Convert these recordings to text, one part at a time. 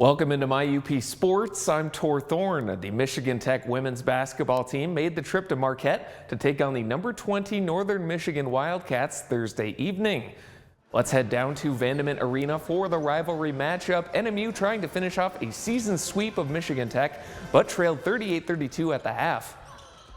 Welcome into my UP Sports. I'm Tor Thorne. The Michigan Tech women's basketball team made the trip to Marquette to take on the number 20 Northern Michigan Wildcats Thursday evening. Let's head down to Vandeman Arena for the rivalry matchup. NMU trying to finish off a season sweep of Michigan Tech, but trailed 38-32 at the half.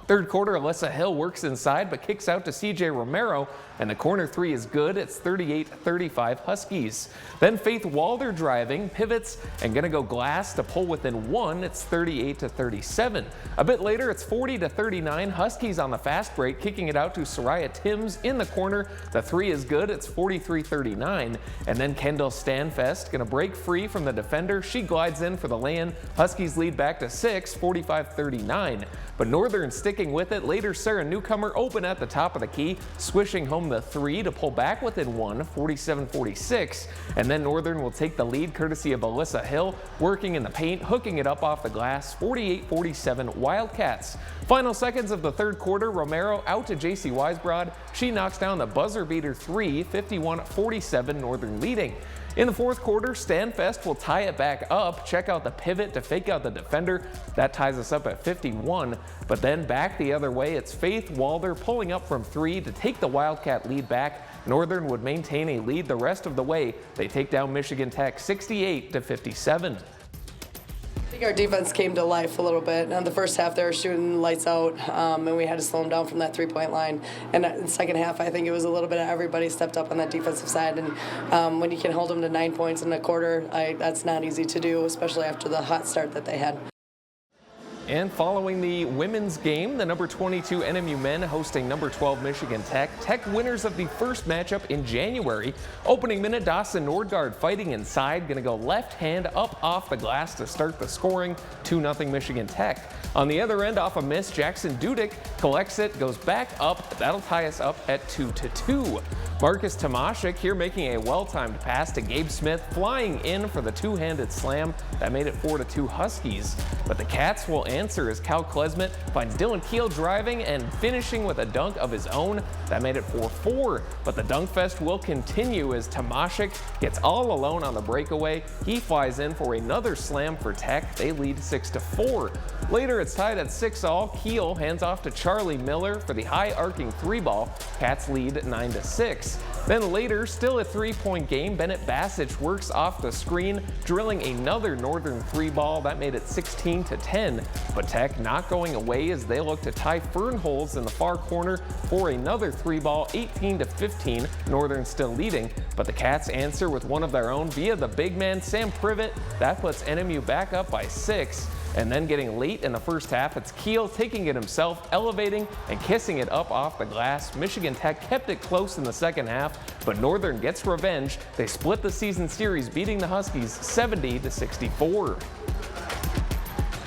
Third quarter, Alyssa Hill works inside but kicks out to CJ Romero, and the corner three is good. It's 38-35 Huskies. Then Faith Walder driving, pivots, and gonna go glass to pull within one. It's 38-37. A bit later, it's 40-39 Huskies on the fast break, kicking it out to Soraya Timms in the corner. The three is good. It's 43-39. And then Kendall Stanfest gonna break free from the defender. She glides in for the lay-in. Huskies lead back to 6, 45-39. But Northern sticking with it. Later, Sarah Newcomer open at the top of the key, swishing home the three to pull back within one, 47-46. And then Northern will take the lead courtesy of Alyssa Hill, working in the paint, hooking it up off the glass, 48-47 Wildcats. Final seconds of the third quarter, Romero out to JC Weisbrod. She knocks down the buzzer beater three, 51-47 Northern leading. In the fourth quarter, Stanfest will tie it back up. Check out the pivot to fake out the defender. That ties us up at 51. But then back the other way, it's Faith Walder pulling up from three to take the Wildcat lead back. Northern would maintain a lead the rest of the way. They take down Michigan Tech 68-57. I think our defense came to life a little bit. In the first half, they were shooting lights out, and we had to slow them down from that three-point line. And in the second half, I think it was a little bit of everybody stepped up on that defensive side. And when you can hold them to 9 points in a quarter, that's not easy to do, especially after the hot start that they had. And following the women's game, the number 22 NMU men hosting number 12 Michigan Tech. Tech winners of the first matchup in January. Opening minute, Dawson Nordgaard fighting inside, going to go left hand up off the glass to start the scoring, 2-0 Michigan Tech. On the other end, off a miss, Jackson Dudick collects it, goes back up. That'll tie us up at 2-2. Marcus Tomaszek here making a well-timed pass to Gabe Smith, flying in for the two-handed slam. That made it 4-2 Huskies. But the Cats will answer as Cal Klesmet finds Dylan Keel driving and finishing with a dunk of his own. That made it 4-4. But the dunk fest will continue as Tomaszek gets all alone on the breakaway. He flies in for another slam for Tech. They lead 6-4. Later, it's tied at 6-all. Keel hands off to Charlie Miller for the high arcing three ball. Cats lead 9-6. Then later, still a three-point game, Bennett Bassich works off the screen, drilling another Northern three ball. That made it 16-10. But Tech not going away as they look to tie Fernholz in the far corner for another three ball, 18-15. Northern still leading, but the Cats answer with one of their own via the big man Sam Privet. That puts NMU back up by 6. And then getting late in the first half, it's Keel taking it himself, elevating and kissing it up off the glass. Michigan Tech kept it close in the second half, but Northern gets revenge. They split the season series, beating the Huskies 70-64.